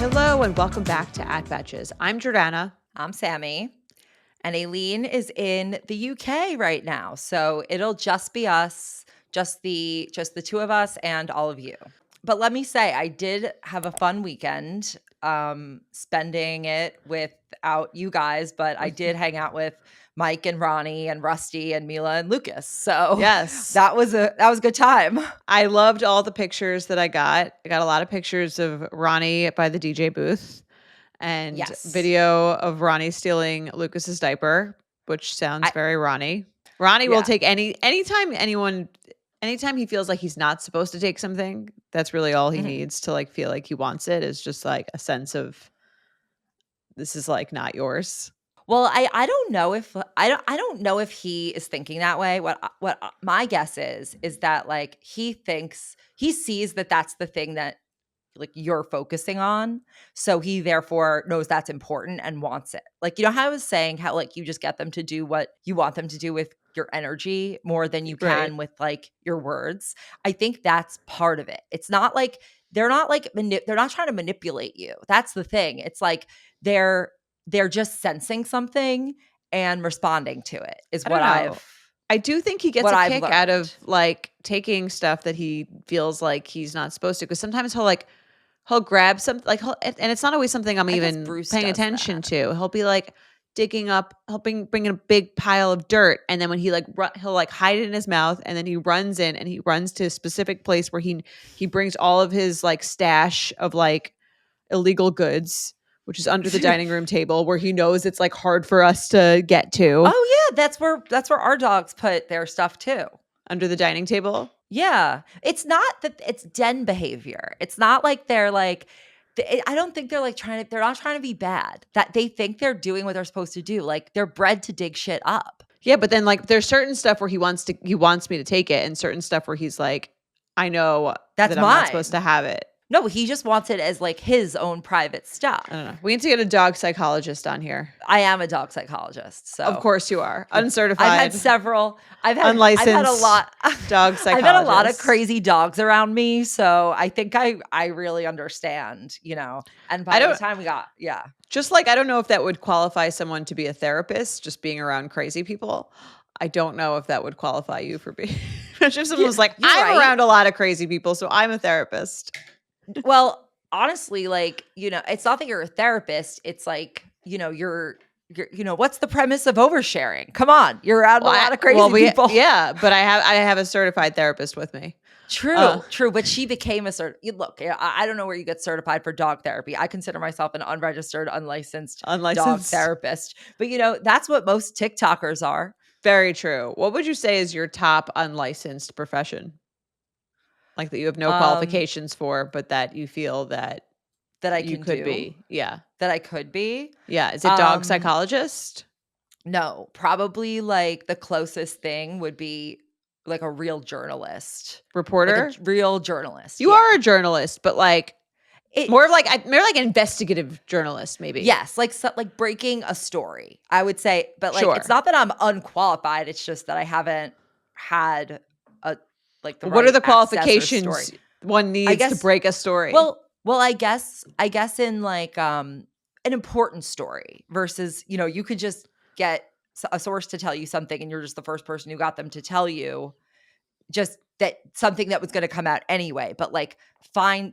Hello and welcome back to Betches. I'm Jordana. I'm Sami. And Aileen is in the UK right now. So it'll just be us, just the two of us and all of you. But let me say, I did have a fun weekend spending it without you guys, but I did hang out with Mike and Ronnie and Rusty and Mila and Lucas. So Yes. that was a good time. I loved all the pictures that I got. I got a lot of pictures of Ronnie by the DJ booth and video of Ronnie stealing Lucas's diaper, which sounds very Ronnie. Ronnie will take anytime he feels like he's not supposed to take something, that's really all he needs to like feel like he wants it, is just like a sense of this is like not yours. Well, I don't know if I don't know if he is thinking that way. What my guess is that like he sees that that's the thing that like you're focusing on, so he therefore knows that's important and wants it. Like, you know how I was saying how like you just get them to do what you want them to do with your energy more than you can with like your words. I think that's part of it. It's not like they're not like they're not trying to manipulate you. That's the thing. It's like they're just sensing something and responding to it is what I do think he gets a kick out of like taking stuff that he feels like he's not supposed to, because sometimes he'll grab something like and it's not always something I'm even paying attention to. He'll be like digging up, bringing a big pile of dirt, and then when he like he'll like hide it in his mouth, and then he runs in and he runs to a specific place where he brings all of his like stash of like illegal goods, which is under the dining room table, where he knows it's like hard for us to get to. Oh yeah, that's where our dogs put their stuff too. Under the dining table? Yeah. It's not that it's den behavior. It's not like they're like I don't think they're like they're not trying to be bad. That they think they're doing what they're supposed to do. Like they're bred to dig shit up. Yeah, but then like there's certain stuff where he wants me to take it, and certain stuff where he's like, I know that I'm not supposed to have it. No, he just wants it as like his own private stuff. I don't know. We need to get a dog psychologist on here. I am a dog psychologist. So of course you are. Uncertified. I've had several. Unlicensed. I've had a lot. Dog psychologist. I've had a lot of crazy dogs around me, so I think I really understand. You know, and by the time we got just like I don't know if that would qualify someone to be a therapist. Just being around crazy people. I don't know if that would qualify you for being. If someone was like, I'm around a lot of crazy people, so I'm a therapist. Well, honestly, like, you know, it's not that you're a therapist. It's like, you know, you're you know, what's the premise of oversharing? Come on, you're around a lot of crazy people. Yeah, but I have a certified therapist with me. True. But she became look, I don't know where you get certified for dog therapy. I consider myself an unregistered, unlicensed dog therapist. But, you know, that's what most TikTokers are. Very true. What would you say is your top unlicensed profession? Like that you have no qualifications for, but that you feel that I you could be. Yeah. That I could be. Yeah. Is it dog psychologist? No, probably like the closest thing would be like a real journalist. Reporter? Like a real journalist. You are a journalist, but like more like an investigative journalist, maybe. Yes, like breaking a story, I would say. But like it's not that I'm unqualified. It's just that I haven't had what are the qualifications one needs to break a story? Well, I guess in like an important story versus, you know, you could just get a source to tell you something and you're just the first person who got them to tell you just that something that was going to come out anyway. But like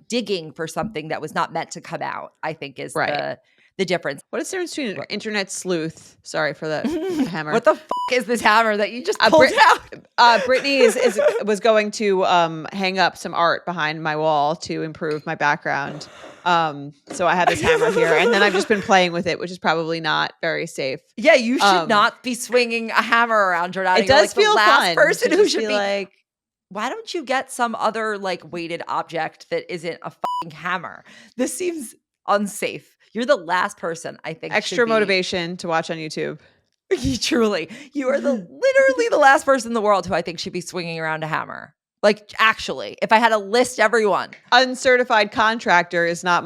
digging for something that was not meant to come out, I think is the difference. What is the difference between an internet sleuth? Sorry for the hammer. What the is this hammer that you just pulled out? Brittany was going to hang up some art behind my wall to improve my background. So I have this hammer here, and then I've just been playing with it, which is probably not very safe. Yeah, you should not be swinging a hammer around, Jordana. It does feel the last fun person who should be like. Why don't you get some other like weighted object that isn't a fucking hammer? This seems unsafe. You're the last person I think. Extra motivation to watch on YouTube. Truly, you are literally the last person in the world who I think should be swinging around a hammer. Like, actually, if I had to list everyone, uncertified contractor is not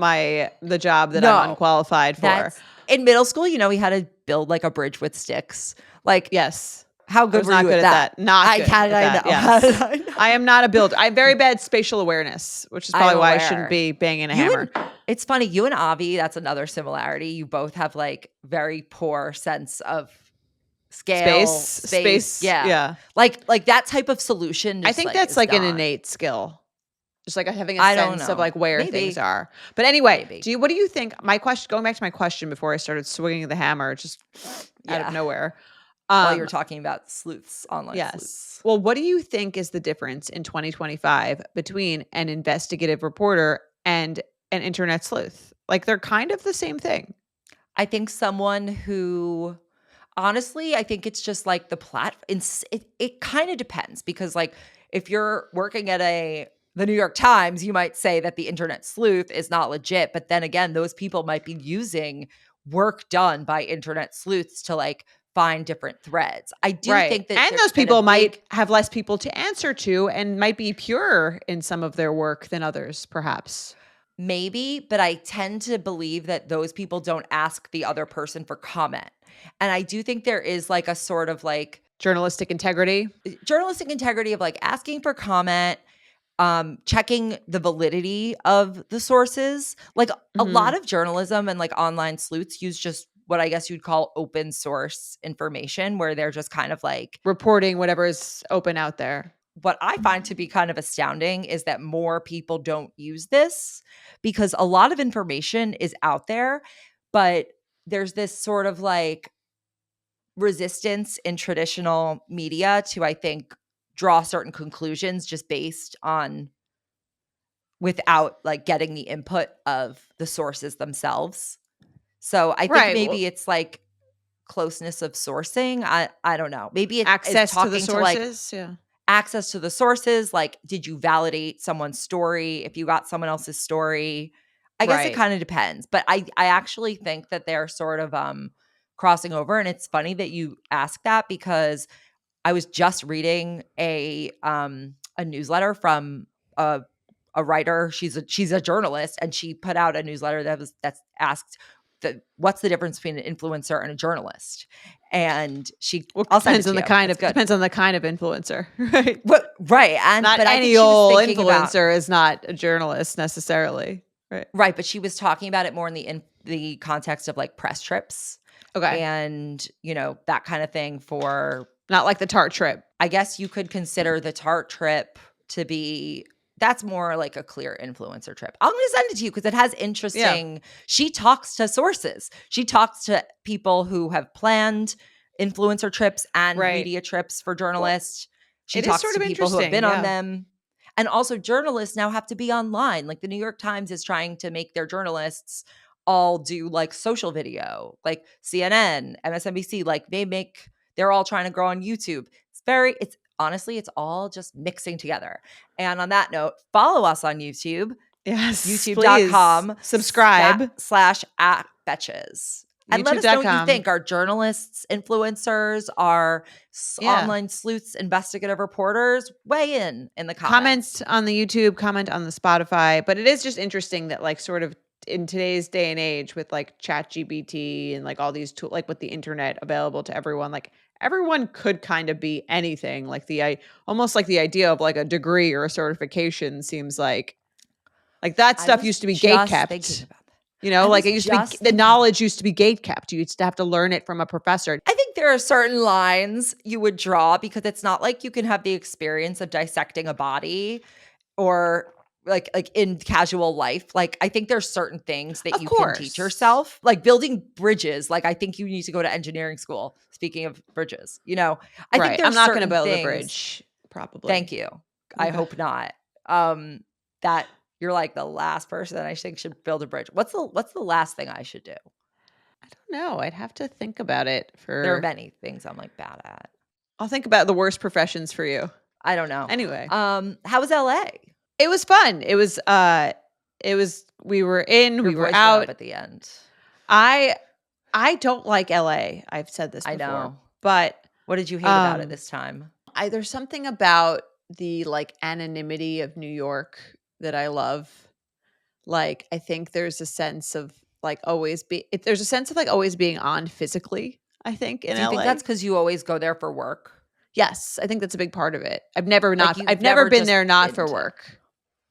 the job that I'm unqualified for. In middle school, you know, we had to build like a bridge with sticks. Like, yes. How good were you at that? Not good at that. Yes. Know. I am not a builder. I have very bad spatial awareness, which is probably why I shouldn't be banging a hammer. It's funny. You and Avi, that's another similarity. You both have like very poor sense of scale, space. Yeah. Like that type of solution. I think that's like an innate skill. Just like having a sense of like where things are. But anyway, what do you think? Going back to my question before I started swinging the hammer, just out of nowhere. While you were talking about sleuths, online sleuths. Well, what do you think is the difference in 2025 between an investigative reporter and an internet sleuth? Like they're kind of the same thing. I think someone who, honestly, I think it's just like the platform. It kind of depends because like if you're working at the New York Times, you might say that the internet sleuth is not legit. But then again, those people might be using work done by internet sleuths to like find different threads. I do think that, and those people might have less people to answer to and might be purer in some of their work than others, perhaps. Maybe, but I tend to believe that those people don't ask the other person for comment. And I do think there is like a sort of like journalistic integrity of like asking for comment, checking the validity of the sources. Like a lot of journalism and like online sleuths use just what I guess you'd call open source information, where they're just kind of like reporting whatever is open out there. What I find to be kind of astounding is that more people don't use this because a lot of information is out there, but there's this sort of like resistance in traditional media to, I think, draw certain conclusions just based on without like getting the input of the sources themselves. So I think maybe it's like closeness of sourcing. I don't know. Maybe it's access to the sources. Access to the sources. Like, did you validate someone's story? If you got someone else's story, I guess it kind of depends. But I actually think that they're sort of crossing over. And it's funny that you ask that because I was just reading a newsletter from a writer. She's a journalist, and she put out a newsletter that's asked what's the difference between an influencer and a journalist. And depends on the kind of influencer, right? Right, and not any old influencer is not a journalist necessarily, right? Right, but she was talking about it more in the context of like press trips, and that kind of thing. For not like the Tarte trip. I guess you could consider the Tarte trip to be. That's more like a clear influencer trip. I'm going to send it to you because it has interesting. She talks to sources. She talks to people who have planned influencer trips and media trips for journalists. She talks to people who have been on them. And also journalists now have to be online. Like the New York Times is trying to make their journalists all do like social video, like CNN, MSNBC, like they're all trying to grow on YouTube. Honestly, it's all just mixing together. And on that note, follow us on YouTube. Yes. YouTube.com. Subscribe. /at Betches. And let us know what you think. Are journalists, influencers, are online sleuths, investigative reporters? Weigh in the comments. Comment on the YouTube, comment on the Spotify. But it is just interesting that like sort of in today's day and age with like ChatGPT and like all these tools, like with the internet available to everyone, like everyone could kind of be anything. Like almost like the idea of like a degree or a certification seems like that stuff used to be gatekept. Like it used to be, the knowledge used to be gatekept. You used to have to learn it from a professor. I think there are certain lines you would draw because it's not like you can have the experience of dissecting a body or like in casual life. Like I think there's certain things that you can teach yourself, like building bridges. Like I think you need to go to engineering school. Speaking of bridges, I think there's I'm not going to build a bridge. Probably. Thank you. Okay. I hope not. That you're like the last person I think should build a bridge. What's the last thing I should do? I don't know. I'd have to think about it. There are many things I'm like bad at. I'll think about the worst professions for you. I don't know. Anyway. How was LA? It was fun. We were in, we were out at the end. I don't like LA. I've said this before. I know. But what did you hate about it this time? There's something about the like anonymity of New York that I love. Like I think there's a sense of like always being on physically, I think, in LA. Do you think that's because you always go there for work? Yes, I think that's a big part of it. I've never I've never been there not for work.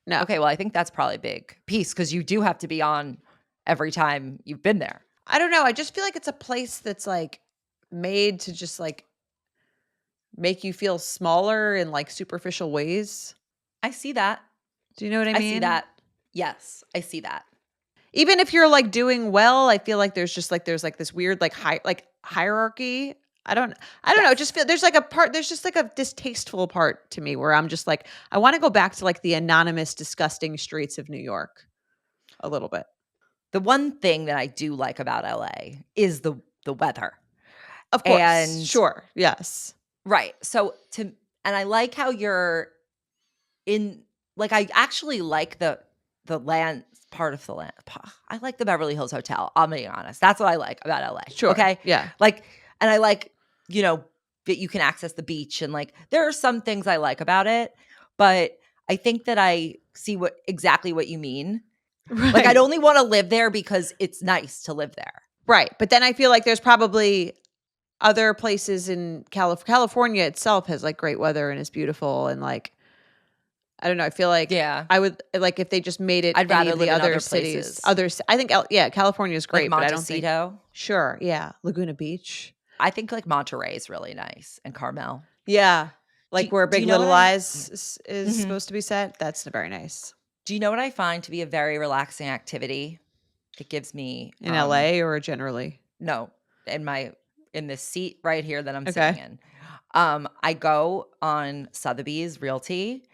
No. Okay, well, I think that's probably a big piece because you do have to be on every time you've been there. I don't know. I just feel like it's a place that's like made to just like make you feel smaller in like superficial ways. I see that. Do you know what I mean? I see that. Yes, I see that. Even if you're like doing well, I feel like there's this weird like hierarchy. I don't know. Just feel there's just like a distasteful part to me where I'm just like, I want to go back to like the anonymous, disgusting streets of New York a little bit. The one thing that I do like about LA is the weather. Of course. Sure. Yes. Right. So and I like how you're in, like, I actually like the land part of the land. I like the Beverly Hills Hotel. I'm being honest. That's what I like about LA. Sure. Okay. Yeah. Like, and I like, that you can access the beach and like, there are some things I like about it, but I think that I see exactly what you mean. Right. Like, I'd only want to live there because it's nice to live there. Right. But then I feel like there's probably other places in California itself has like great weather and is beautiful and like, I don't know. I feel like I would like if they just made it. I'd rather live in other other cities. places. I think California is great, like but I don't think. Sure. Yeah. Laguna Beach. I think like Monterey is really nice and Carmel. Yeah. Like where Big Little Lies is supposed to be set. That's very nice. Do you know what I find to be a very relaxing activity? It gives me in LA or generally? No, in this seat right here that I'm sitting in. I go on Sotheby's Realty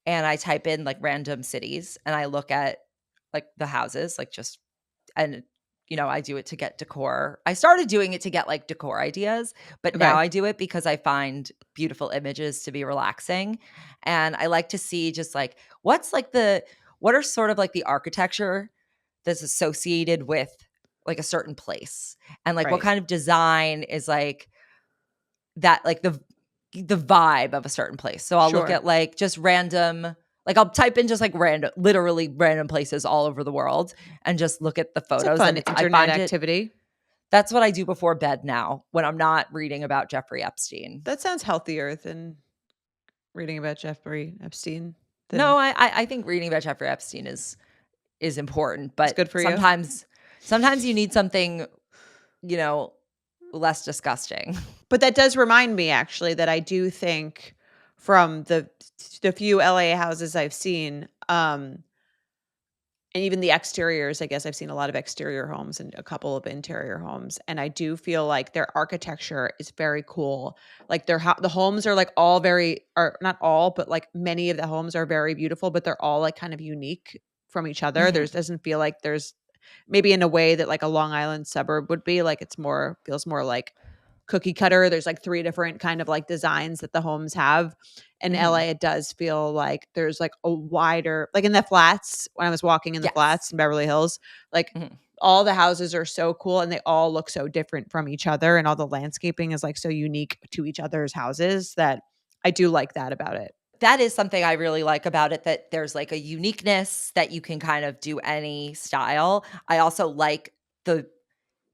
and I type in like random cities and I look at like the houses, like I do it to get decor. I started doing it to get like decor ideas, but now I do it because I find beautiful images to be relaxing. And I like to see just like what are sort of like the architecture that's associated with like a certain place and like what kind of design is like that, like the vibe of a certain place. So I'll look at like just random, like I'll type in just like literally random places all over the world and just look at the photos. It's a fun internet activity. That's what I do before bed now when I'm not reading about Jeffrey Epstein. That sounds healthier than reading about Jeffrey Epstein. No, I think reading about Jeffrey Epstein is important, but it's good for sometimes you need something, less disgusting. But that does remind me actually that I do think from the few LA houses I've seen, and even the exteriors, I guess I've seen a lot of exterior homes and a couple of interior homes. And I do feel like their architecture is very cool. Like the homes are like not all, but like many of the homes are very beautiful, but they're all like kind of unique from each other. Mm-hmm. There doesn't feel like there's maybe in a way that like a Long Island suburb would be like, feels more like cookie cutter. There's like 3 different kind of like designs that the homes have. In LA, it does feel like there's like a wider, like in the flats, when I was walking in the flats in Beverly Hills, like all the houses are so cool and they all look so different from each other. And all the landscaping is like so unique to each other's houses that I do like that about it. That is something I really like about it, that there's like a uniqueness that you can kind of do any style. I also like the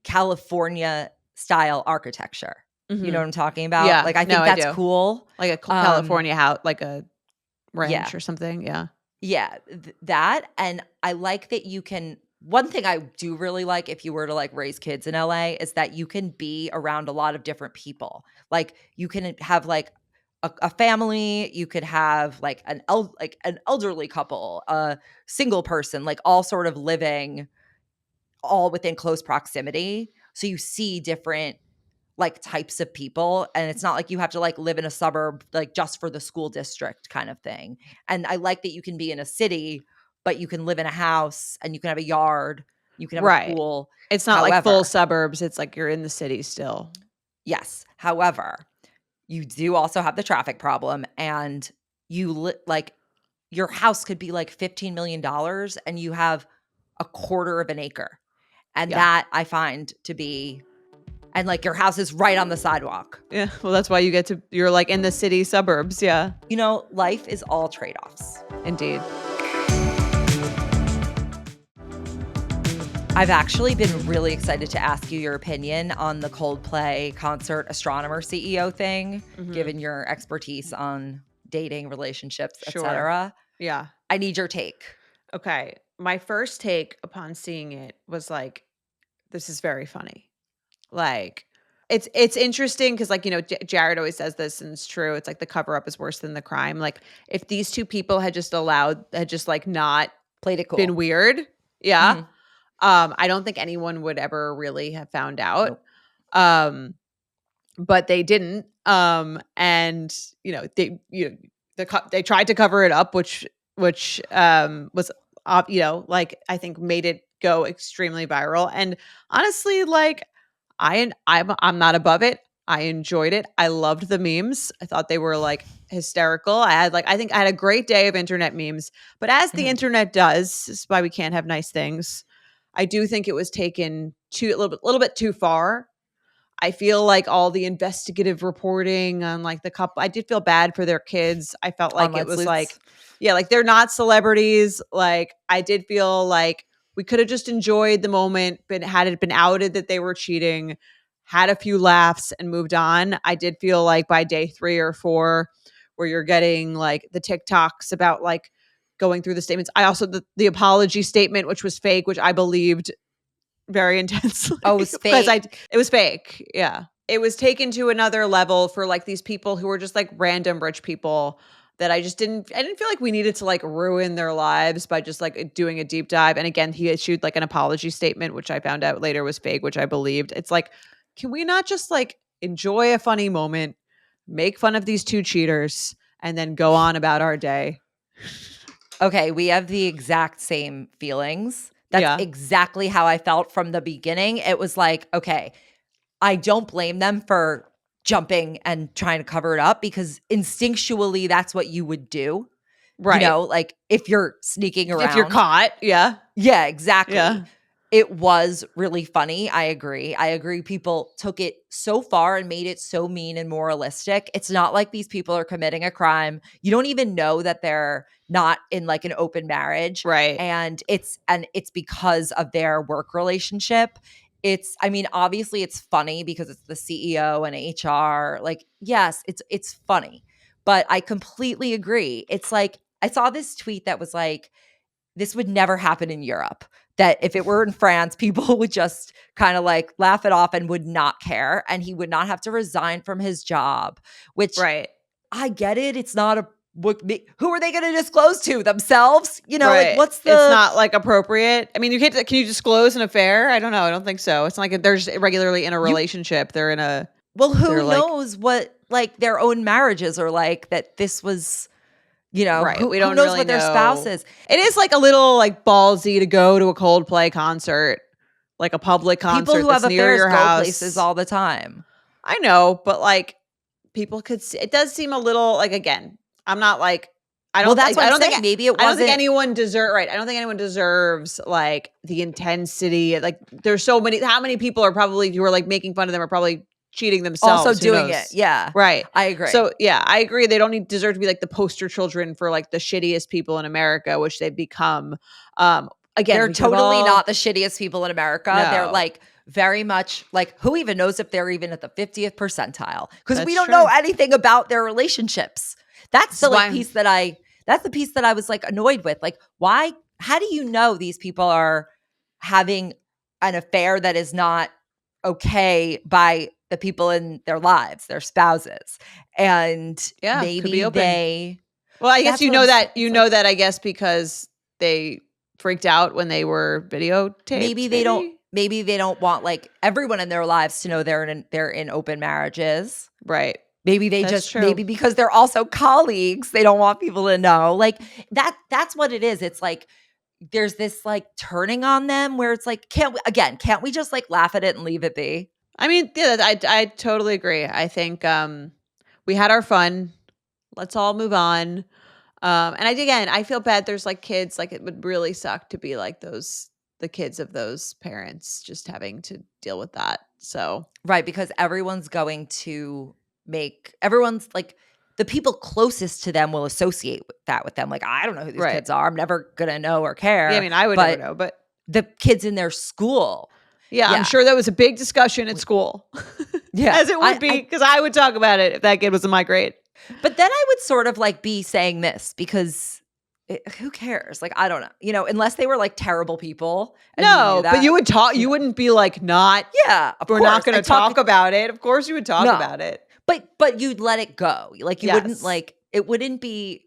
California style architecture. You know what I'm talking about? Yeah. Like I think that's cool. Like a California house, like a ranch or something. Yeah. Yeah. That. And I like that you can, one thing I do really like if you were to like raise kids in LA is that you can be around a lot of different people. Like you can have like a family, you could have like an elderly couple, a single person, like all sort of living all within close proximity. So you see different like types of people, and it's not like you have to like live in a suburb like just for the school district kind of thing. And I like that you can be in a city, but you can live in a house and you can have a yard, you can have a pool. It's not like full suburbs. It's like you're in the city still. Yes. However, you do also have the traffic problem, and like your house could be like $15 million and you have a quarter of an acre. And that I find to be, and like your house is right on the sidewalk. Yeah. Well, that's why you're like in the city suburbs. Yeah. Life is all trade-offs. Indeed. I've actually been really excited to ask you your opinion on the Coldplay concert astronomer CEO thing, given your expertise on dating, relationships, etc. Yeah. I need your take. Okay. My first take upon seeing it was like, this is very funny. Like, it's interesting because, like, you know, Jared always says this, and it's true. It's like the cover up is worse than the crime. Like, if these two people had just like not played it cool, been weird, yeah. I don't think anyone would ever really have found out. Nope. But they didn't. And you know, they tried to cover it up, which was you know, like, I think made it go extremely viral. And honestly, like, I'm not above it. I enjoyed it. I loved the memes. I thought they were like hysterical. I think I had a great day of internet memes. But as the internet does, this is why we can't have nice things. I do think it was taken a little bit too far. I feel like all the investigative reporting on, like, the couple, I did feel bad for their kids. I felt like it was like, yeah, like, they're not celebrities. Like, I did feel like we could have just enjoyed the moment, had it been outed that they were cheating, had a few laughs and moved on. I did feel like by day 3 or 4, where you're getting like the TikToks about like going through the statements. I also, the apology statement, which was fake, which I believed very intensely. Oh, it was fake. It was fake. Yeah. It was taken to another level for like these people who were just like random rich people that I didn't feel like we needed to like ruin their lives by just like doing a deep dive. And again, he issued like an apology statement, which I found out later was fake, which I believed. It's like, can we not just like enjoy a funny moment, make fun of these two cheaters, and then go on about our day? Okay, we have the exact same feelings. That's exactly how I felt from the beginning. It was like, okay, I don't blame them for jumping and trying to cover it up, because instinctually that's what you would do. Right. You know, like if you're sneaking around. If you're caught. Yeah. Yeah, exactly. Yeah. It was really funny. I agree. People took it so far and made it so mean and moralistic. It's not like these people are committing a crime. You don't even know that they're not in like an open marriage. Right. And it's because of their work relationship. I mean, obviously it's funny because it's the CEO and HR. Like, yes, it's funny. But I completely agree. It's like, I saw this tweet that was like, this would never happen in Europe. That if it were in France, people would just kind of like laugh it off and would not care. And he would not have to resign from his job, which I get it. It's not who are they going to disclose to? Themselves? You know, like what's the... It's not like appropriate. I mean, can you disclose an affair? I don't know. I don't think so. It's not like they're just regularly in a relationship. They're in a... Well, who knows what like their own marriages are like, that this was... You know, we don't who knows really what their spouse is. It is like a little like ballsy to go to a Coldplay concert, like a public concert. People who have near affairs your go house. Places all the time. I know, but like people could see, it does seem a little like, again, I'm not like, I don't. Well, that's what I'm saying. Maybe it wasn't. I don't think anyone right. I don't think anyone deserves like the intensity. Like, there's so many. How many people are probably who are like making fun of them are probably cheating themselves. Also doing it. Yeah. Right. I agree. So yeah, I agree. They don't deserve to be like the poster children for like the shittiest people in America, which they've become. Again, they're totally not the shittiest people in America. No. They're like very much like, who even knows if they're even at the 50th percentile? Because we don't know anything about their relationships. That's the like piece that's the piece that I was like annoyed with. Like, why? How do you know these people are having an affair that is not okay by the people in their lives, their spouses? And maybe they... Well, I guess you know that, I guess, because they freaked out when they were videotaped. Maybe they don't want like everyone in their lives to know they're in open marriages. Right. Maybe they maybe because they're also colleagues, they don't want people to know. Like that's what it is. It's like there's this like turning on them where it's like, can't we just like laugh at it and leave it be? I mean, yeah, I totally agree. I think we had our fun. Let's all move on. And I feel bad. There's like kids, like it would really suck to be like the kids of those parents just having to deal with that. So right, because everyone's like the people closest to them will associate that with them. Like, I don't know who these kids are. I'm never gonna know or care. Yeah, I mean, I would never know, but the kids in their school. Yeah, I'm sure that was a big discussion at school. Yeah. As it would be, because I would talk about it if that kid was in my grade. But then I would sort of like be saying this because who cares? Like, I don't know, you know, unless they were like terrible people. And no, but you would talk. You wouldn't be like, not. Yeah, we're not going to talk about it. Of course, you would talk about it. But you'd let it go. Like you wouldn't like it. Wouldn't be.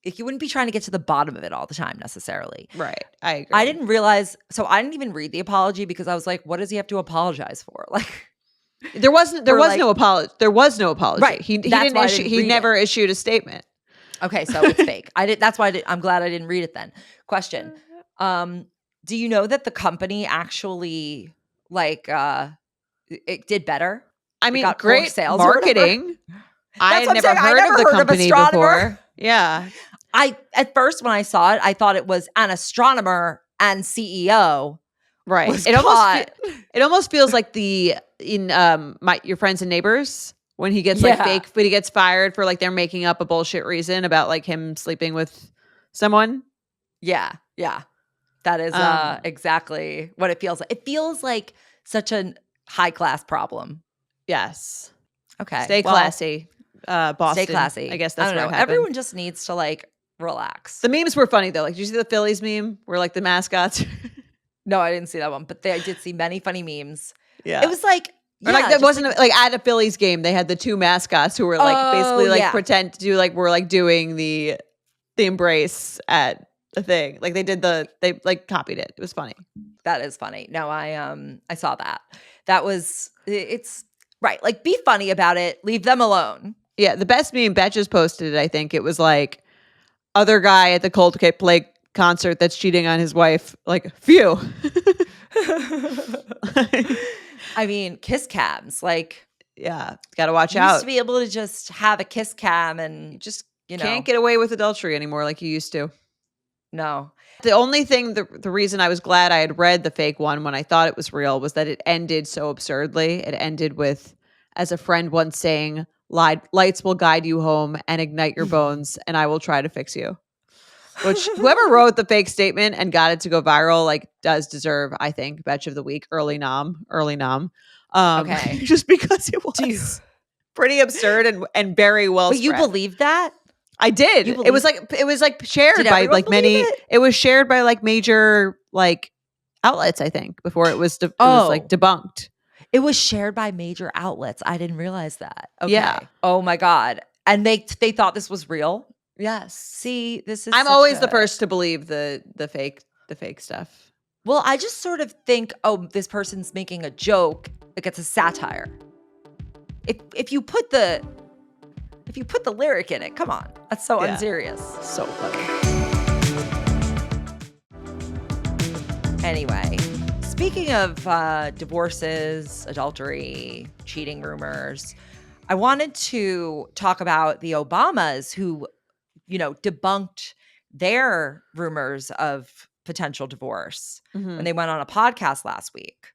Like, you wouldn't be trying to get to the bottom of it all the time necessarily. Right. I agree. I didn't realize. So I didn't even read the apology because I was like, what does he have to apologize for? Like. There was no apology. There was no apology. Right. He didn't issue. He never issued a statement. Okay, so it's fake. That's why I'm glad I didn't read it then. Question: do you know that the company actually like it did better? I mean, great sales marketing. I had never heard of the company before. Yeah. At first when I saw it, I thought it was an astronomer and CEO. Right. It almost feels like Your Friends and Neighbors when he gets when he gets fired for like they're making up a bullshit reason about like him sleeping with someone. Yeah. Yeah. That is exactly what it feels like. It feels like such a high class problem. Yes. Okay. Stay classy. Boston. Stay classy. I guess that's what happened. Everyone just needs to like relax. The memes were funny though. Like, did you see the Phillies meme where like the mascots? No, I didn't see that one, but I did see many funny memes. Yeah. It was like, that wasn't like at a Phillies game. They had the two mascots who were like basically like pretend to do like we're like doing the embrace at the thing. Like they like copied it. It was funny. That is funny. No, I saw that. That was it's right. Like be funny about it. Leave them alone. Yeah, the best meme Betches posted it. I think it was like other guy at the Coldplay concert that's cheating on his wife. Like, phew. I mean, kiss cams. Like, yeah, got to watch out. You used to be able to just have a kiss cam and just can't get away with adultery anymore like you used to. No. The only thing, the reason I was glad I had read the fake one when I thought it was real was that it ended so absurdly. It ended with, as a friend once saying, lights will guide you home and ignite your bones, and I will try to fix you. Which whoever wrote the fake statement and got it to go viral, like, does deserve, I think, Betch of the Week, early nom. Okay. Just because it was pretty absurd and very well But spread. you believed that? I did. It was like shared by like many. It was shared by like major like outlets, I think, before it was like debunked. It was shared by major outlets. I didn't realize that. Okay. Yeah. Oh my God. And they thought this was real? Yes. See, this is I'm always the first to believe the fake stuff. Well, I just sort of think, oh, this person's making a joke. Like it's a satire. If you put the lyric in it, come on. That's so unserious. So funny. Anyway, speaking of divorces, adultery, cheating rumors, I wanted to talk about the Obamas who, debunked their rumors of potential divorce when they went on a podcast last week.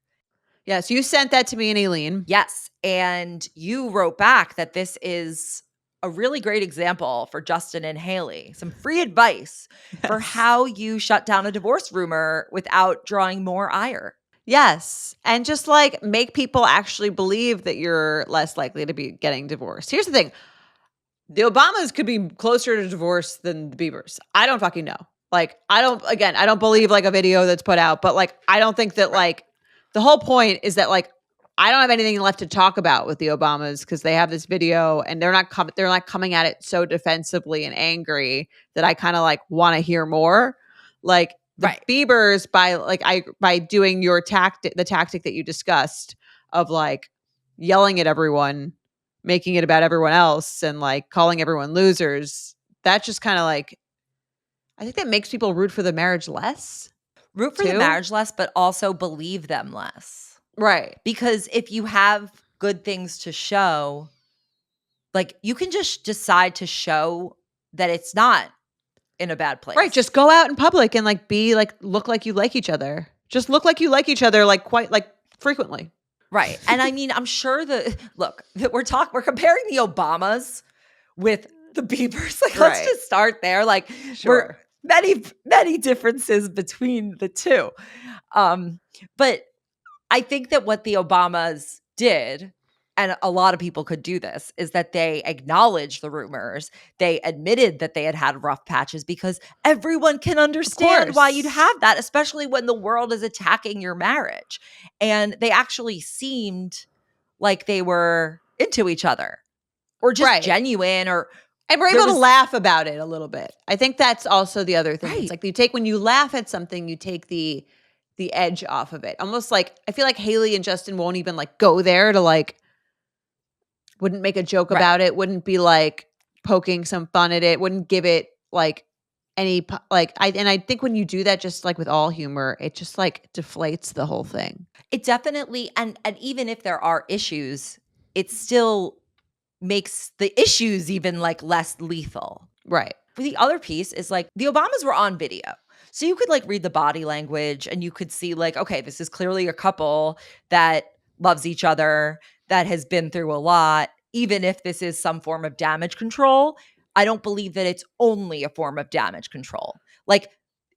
Yes, you sent that to me and Aileen. Yes, and you wrote back that this is a really great example for Justin and Haley. Some free advice for how you shut down a divorce rumor without drawing more ire. Yes. And just like make people actually believe that you're less likely to be getting divorced. Here's the thing. The Obamas could be closer to divorce than the Biebers. I don't fucking know. Like, I don't believe like a video that's put out, but like, I don't think that like the whole point is that like, I don't have anything left to talk about with the Obamas because they have this video and they're not coming at it so defensively and angry that I kind of like want to hear more. Like the Biebers by doing your the tactic that you discussed of like yelling at everyone, making it about everyone else and like calling everyone losers. That just kind of like, I think that makes people root for the marriage less. Root for the marriage less, but also believe them less. Right. Because if you have good things to show, like you can just decide to show that it's not in a bad place. Right. Just go out in public and like look like you like each other. Just look like you like each other like quite like frequently. Right. And I mean, I'm sure we're comparing the Obamas with the Biebers. Like, let's just start there. Like, sure. many differences between the two. But I think that what the Obamas did, and a lot of people could do this, is that they acknowledged the rumors. They admitted that they had rough patches because everyone can understand why you'd have that, especially when the world is attacking your marriage. And they actually seemed like they were into each other or just genuine, and we're able to laugh about it a little bit. I think that's also the other thing. It's like when you laugh at something, you take the edge off of it. Almost like I feel like Haley and Justin won't even like go there to like wouldn't make a joke about it, wouldn't be like poking some fun at it, wouldn't give it like any like I think when you do that just like with all humor, it just like deflates the whole thing. It definitely and even if there are issues, it still makes the issues even like less lethal. Right. The other piece is like the Obamas were on video. So you could like read the body language and you could see like, okay, this is clearly a couple that loves each other, that has been through a lot. Even if this is some form of damage control, I don't believe that it's only a form of damage control. Like,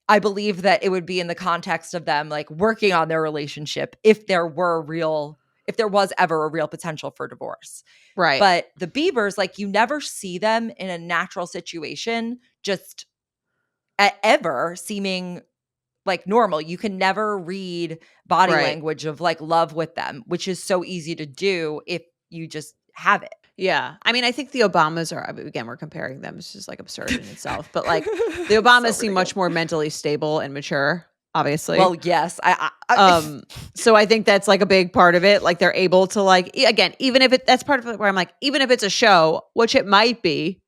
I believe that it would be in the context of them like working on their relationship if there was ever a real potential for divorce. Right. But the Biebers, like you never see them in a natural situation just ever seeming like normal. You can never read body language of like love with them, which is so easy to do if you just have it. Yeah. I mean, I think the Obamas are, again, we're comparing them. It's just like absurd in itself. But like the Obamas seem much more mentally stable and mature, obviously. Well, yes. So I think that's like a big part of it. Like they're able to like, again, even if that's part of it where I'm like, even if it's a show, which it might be,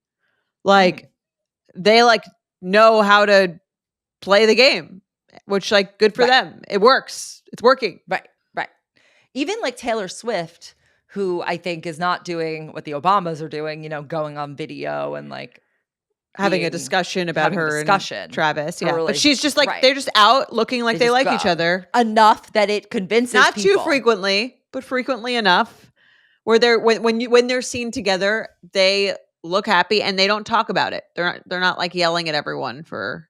like they like know how to play the game, which like good for them. It works. It's working. Right. Even like Taylor Swift, who I think is not doing what the Obamas are doing, going on video and like having a discussion about her and Travis. Yeah. But she's just like, they're just out looking like they like each other. Enough that it convinces not people. Too frequently, but frequently enough where they're, when they're seen together, they look happy and they don't talk about it. They're not like yelling at everyone for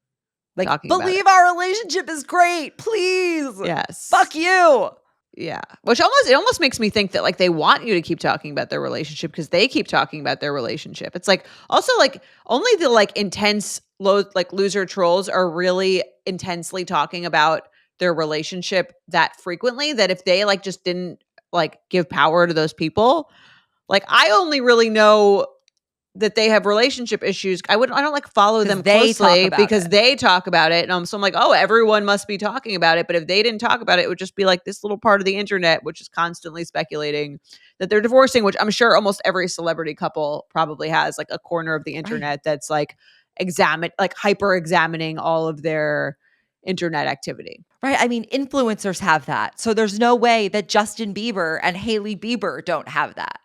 like, talking believe about our relationship is great. Please. Yes. Fuck you. Yeah. Which almost makes me think that like they want you to keep talking about their relationship because they keep talking about their relationship. It's like also like only the like intense loser trolls are really intensely talking about their relationship that frequently that if they like just didn't like give power to those people, like I only really know that they have relationship issues. I don't like follow them closely because they talk about it. And so I'm like, oh, everyone must be talking about it. But if they didn't talk about it, it would just be like this little part of the internet, which is constantly speculating that they're divorcing, which I'm sure almost every celebrity couple probably has like a corner of the internet that's like hyper examining all of their internet activity. Right. I mean, influencers have that. So there's no way that Justin Bieber and Hailey Bieber don't have that.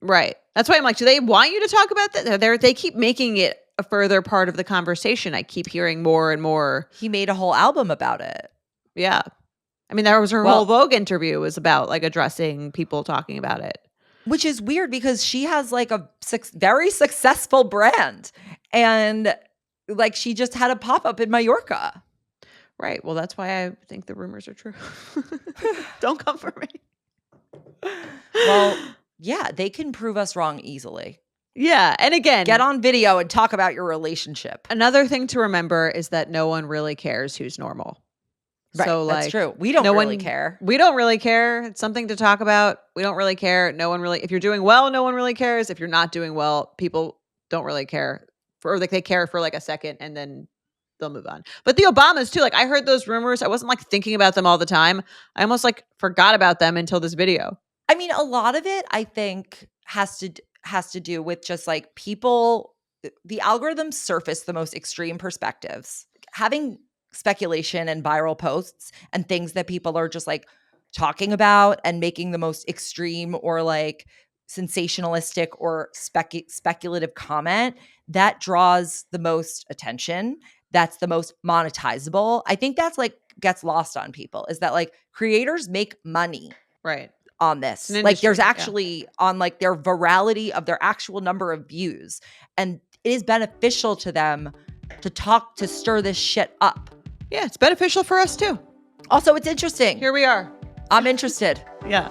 Right. That's why I'm like, do they want you to talk about that? They keep making it a further part of the conversation. I keep hearing more and more. He made a whole album about it. Yeah. I mean, there was her whole Vogue interview was about like addressing people talking about it. Which is weird because she has like a very successful brand. And like she just had a pop-up in Mallorca. Right. Well, that's why I think the rumors are true. Don't come for me. Well, yeah, they can prove us wrong easily. Yeah. And again, get on video and talk about your relationship. Another thing to remember is that no one really cares who's normal. Right, so like, that's true. We don't really care. We don't really care. It's something to talk about. We don't really care. No one really, if you're doing well, no one really cares. If you're not doing well, people don't really care or like they care for like a second and then they'll move on. But the Obamas too, like I heard those rumors. I wasn't like thinking about them all the time. I almost like forgot about them until this video. I mean, a lot of it I think has to do with just like people, the algorithms surface the most extreme perspectives. Having speculation and viral posts and things that people are just like talking about and making the most extreme or like sensationalistic or speculative comment that draws the most attention. That's the most monetizable. I think that's like gets lost on people is that like creators make money. Right. On this. Like there's actually on like their virality of their actual number of views. And it is beneficial to them to talk, to stir this shit up. Yeah, it's beneficial for us too. Also, it's interesting. Here we are. I'm interested. Yeah.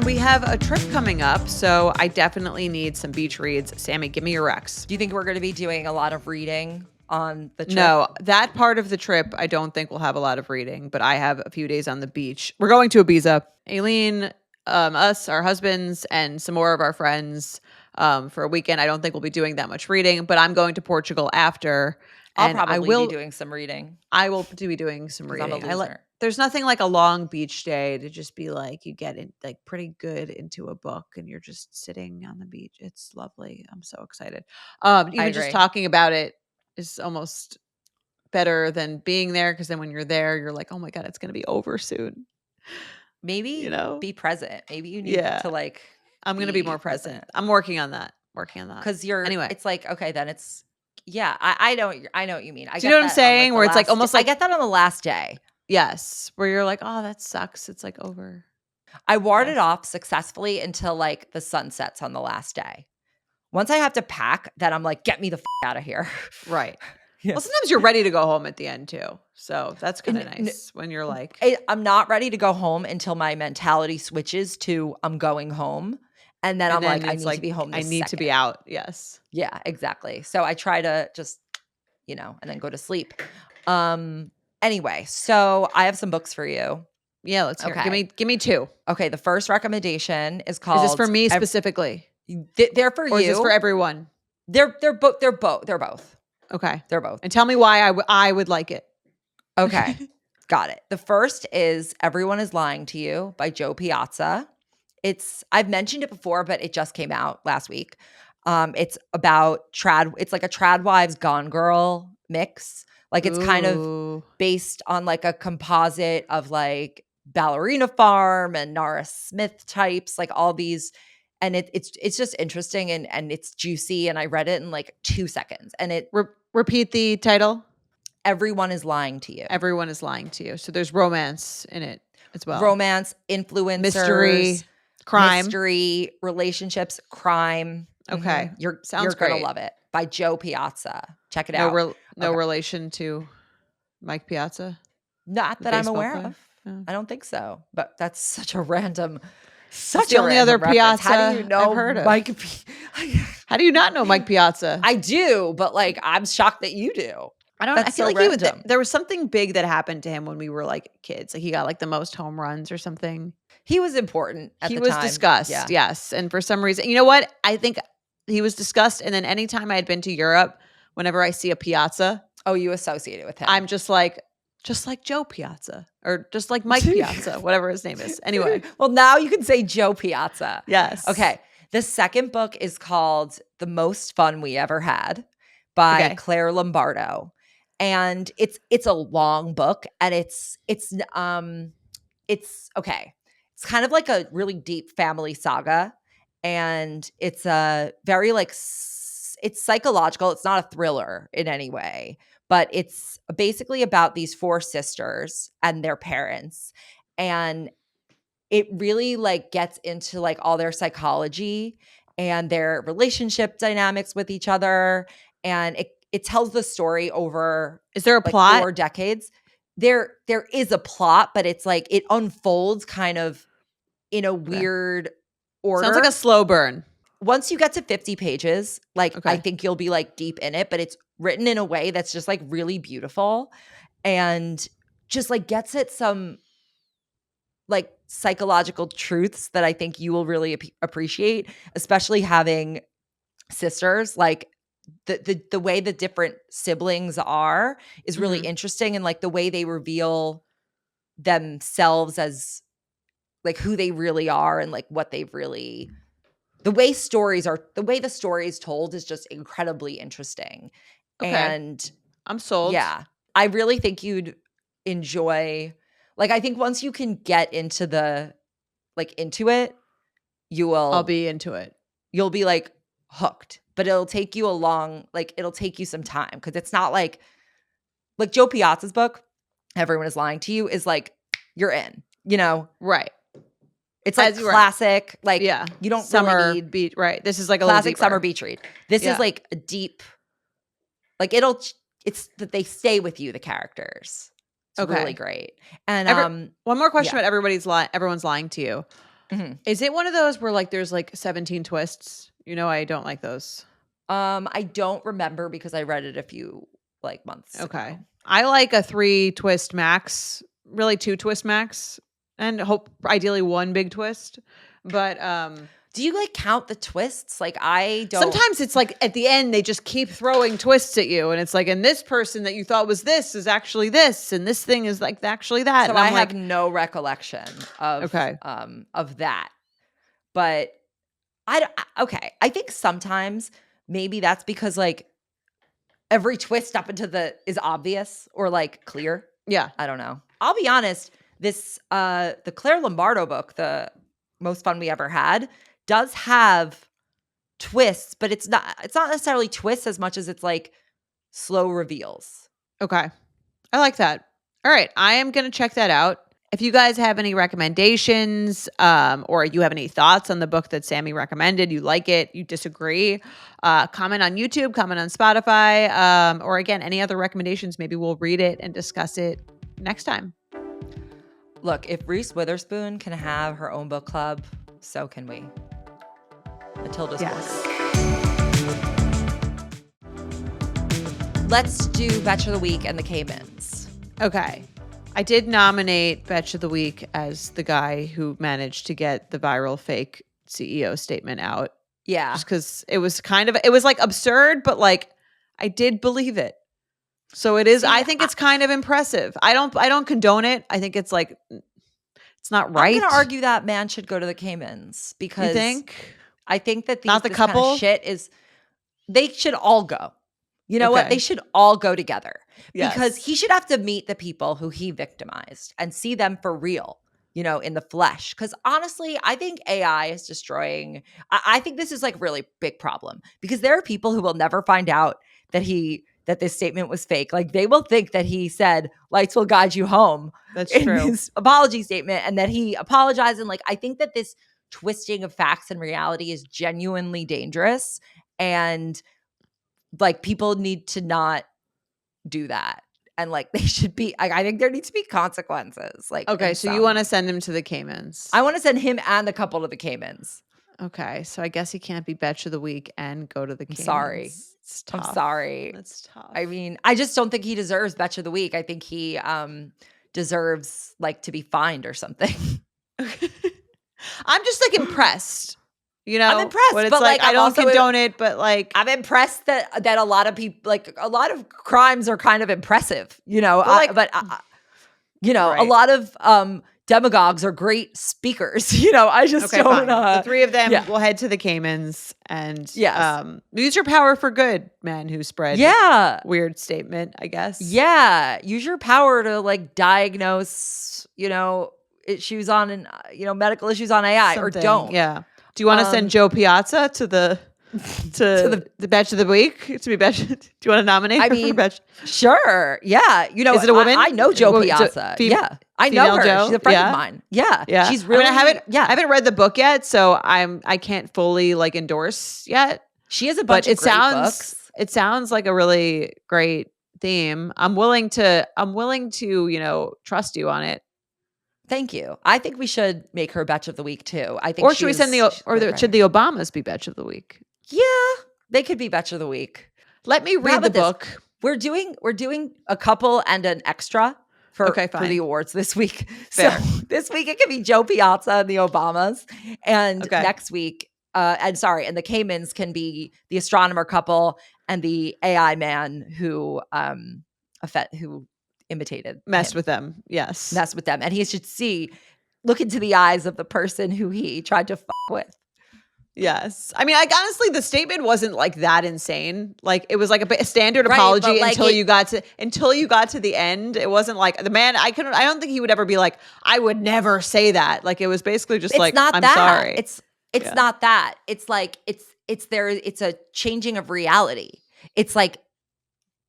We have a trip coming up, so I definitely need some beach reads. Sami, give me your recs. Do you think we're going to be doing a lot of reading on the trip? No, that part of the trip, I don't think we'll have a lot of reading, but I have a few days on the beach. We're going to Ibiza. Aileen, us, our husbands, and some more of our friends for a weekend. I don't think we'll be doing that much reading, but I'm going to Portugal after. I'll probably be doing some reading. I will be doing some reading. I'm a loser. There's nothing like a long beach day to just be like, you get in like pretty good into a book and you're just sitting on the beach. It's lovely. I'm so excited. Even just talking about it is almost better than being there, because then when you're there, you're like, oh my God, it's going to be over soon. Maybe, be present. Maybe you need to like. I'm going to be more present. I'm working on that. Because anyway, it's like, okay, then it's, I know what you mean. Do you know what I'm saying? Where it's like almost like. I get that on the last day. Yes. Where you're like, oh, that sucks. It's like over. I warded off successfully until like the sun sets on the last day. Once I have to pack, then I'm like, get me the out of here. Right. Yes. Well, sometimes you're ready to go home at the end too. So that's kind of nice when you're like. I'm not ready to go home until my mentality switches to I'm going home. And then I'm like, I need to be home this second. To be out. Yes. Yeah, exactly. So I try to just, and then go to sleep. Anyway, so I have some books for you. Yeah, let's hear it. Give me two. Okay, the first recommendation is called. Is this for me specifically? They're for you. Or is this for everyone? They're both. They're both. Okay. They're both. And tell me why I would like it. Okay. Got it. The first is Everyone is Lying to You by Joe Piazza. I've mentioned it before, but it just came out last week. It's about it's like a Trad Wives Gone Girl mix. Like it's kind of based on like a composite of like Ballerina Farm and Nara Smith types, like all these. And it's just interesting and it's juicy. And I read it in like 2 seconds. And it repeat the title. Everyone is Lying to You. Everyone is lying to you. So there's romance in it as well. Romance, influencers, mystery, crime, relationships, crime. Okay, You're gonna love it. By Joe Piazza. Check it out. No relation to Mike Piazza? Not that I'm aware of. I don't think so. But that's such a random. The only other Piazza How do you know I've heard of. Mike? How do you not know Mike Piazza? I do, but like I'm shocked that you do. I feel like there was something big that happened to him when we were like kids. Like he got like the most home runs or something. He was important at the time. He was discussed, yes. And for some reason, you know what? I think he was discussed. And then anytime I had been to Europe, whenever I see a Piazza. Oh, you associate it with him. I'm just like Joe Piazza or just like Mike Piazza, whatever his name is. Anyway. Well, now you can say Joe Piazza. Yes. Okay. The second book is called The Most Fun We Ever Had by Claire Lombardo. And it's a long book and it's okay. It's kind of like a really deep family saga. And it's a very like, it's psychological. It's not a thriller in any way, but it's basically about these 4 sisters and their parents. And it really like gets into like all their psychology and their relationship dynamics with each other. And it tells the story over. Is there a plot? 4 decades. There is a plot, but it's like it unfolds kind of in a weird order. Sounds like a slow burn. Once you get to 50 pages, like I think you'll be like deep in it, but it's written in a way that's just like really beautiful and just like gets at some like psychological truths that I think you will really appreciate, especially having sisters. Like the way the different siblings are is really interesting, and like the way they reveal themselves as like who they really are and like what they've really the way the story is told is just incredibly interesting. Okay. And I'm sold. Yeah. I really think you'd enjoy, like, I think once you can get into into it, I'll be into it. You'll be like hooked, but it'll take you some time. Cause it's not like Joe Piazza's book, Everyone is Lying to You, is like, you're in, Right. It's like classic, like you don't summer really need beat. Right. This is like a classic summer beach read. This is like a deep, like it's that they stay with you, the characters. It's really great. And one more question about everyone's lying to you. Mm-hmm. Is it one of those where like there's like 17 twists? You know, I don't like those. I don't remember because I read it a few like months ago. I like a 3 twist max, really 2 twist max, and hope ideally 1 big twist. But do you like count the twists? Like I don't. Sometimes it's like at the end they just keep throwing twists at you, and it's like, and this person that you thought was this is actually this, and this thing is like actually that. So and I have no recollection of that. But I think sometimes maybe that's because like every twist up into is obvious or like clear. Yeah, I don't know. I'll be honest. This the Claire Lombardo book, The Most Fun We Ever Had, does have twists, but it's not necessarily twists as much as it's like slow reveals. Okay. I like that. All right. I am going to check that out. If you guys have any recommendations or you have any thoughts on the book that Sami recommended, you like it, you disagree, comment on YouTube, comment on Spotify, or again, any other recommendations. Maybe we'll read it and discuss it next time. Look, if Reese Witherspoon can have her own book club, so can we. Matilda's voice. Let's do Betch of the Week and the Caymans. Okay. I did nominate Betch of the Week as the guy who managed to get the viral fake CEO statement out. Yeah. Just because it was like absurd, but like I did believe it. So it is. I think it's kind of impressive. I don't condone it. I think it's like it's not right. I'm going to argue that man should go to the Caymans because you think? I think that not the couple kind of shit is. They should all go. You know what? They should all go together because he should have to meet the people who he victimized and see them for real, you know, in the flesh. Because honestly, I think AI is destroying. I think this is like really big problem because there are people who will never find out that this statement was fake. Like they will think that he said lights will guide you home. That's in true. His apology statement, and that he apologized. And like I think that this twisting of facts and reality is genuinely dangerous, and like people need to not do that. And like they should be, I think there needs to be consequences. Like, okay, so you want to send him to the Caymans? I want to send him and the couple to the Caymans. Okay, so I guess he can't be Betch of the Week and go to the Caymans. Sorry. It's tough. I'm sorry. That's tough. I mean, I just don't think he deserves Betch of the Week. I think he deserves like to be fined or something. I'm just like impressed. You know, I'm impressed, but it's like I don't condone it, but like I'm impressed that a lot of people, like a lot of crimes are kind of impressive, you know. You know, a lot of demagogues are great speakers. You know, I just don't. The 3 of them will head to the Caymans and use your power for good, man who spread weird statement, I guess. Yeah, use your power to like diagnose, you know, issues on medical issues on AI or don't. Yeah. Do you want to send Joe Piazza to the Betch of the Week to be Betch? Do you want to nominate her for Betch? Sure. Yeah. You know, is it a woman? I know Joe Piazza. I know her. Joe? She's a friend of mine. Yeah. Yeah. She's really. I haven't read the book yet, so I can't fully like endorse yet. She has a bunch of great books. It sounds like a really great theme. I'm willing to trust you on it. Thank you. I think we should make her Betch of the Week too. I think, or should we send should the Obamas be Betch of the Week? Yeah, they could be Betch of the Week. Let me read the book. We're doing a couple and an extra for the awards this week. Fair. So this week it could be Joe Piazza and the Obamas, and next week, and the Caymans can be the astronomer couple and the AI man who imitated messed with them. Yes. Messed with them. And he should look into the eyes of the person who he tried to with. Yes. I mean, like honestly, the statement wasn't like that insane. Like it was like a standard apology until you got to the end. It wasn't like the man, I don't think he would ever be like, I would never say that. Like it was basically just I'm sorry. It's not that. It's like it's a changing of reality. It's like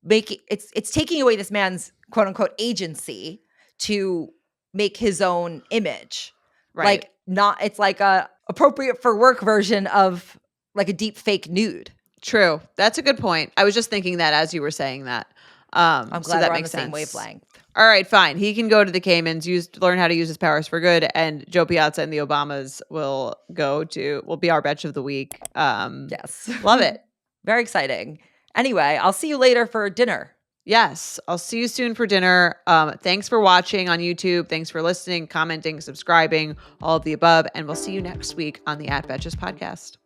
it's taking away this man's quote unquote agency to make his own image. Right. Like it's like a appropriate for work version of like a deep fake nude. True. That's a good point. I was just thinking that as you were saying that. I'm glad so that we're on makes the same sense. wavelength. All right, fine. He can go to the Caymans, learn how to use his powers for good, and Joe Piazza and the Obamas will be our Betch of the week. Yes. Love it. Very exciting. Anyway, I'll see you later for dinner. Yes, I'll see you soon for dinner. Thanks for watching on YouTube. Thanks for listening, commenting, subscribing, all of the above. And we'll see you next week on the Betches podcast.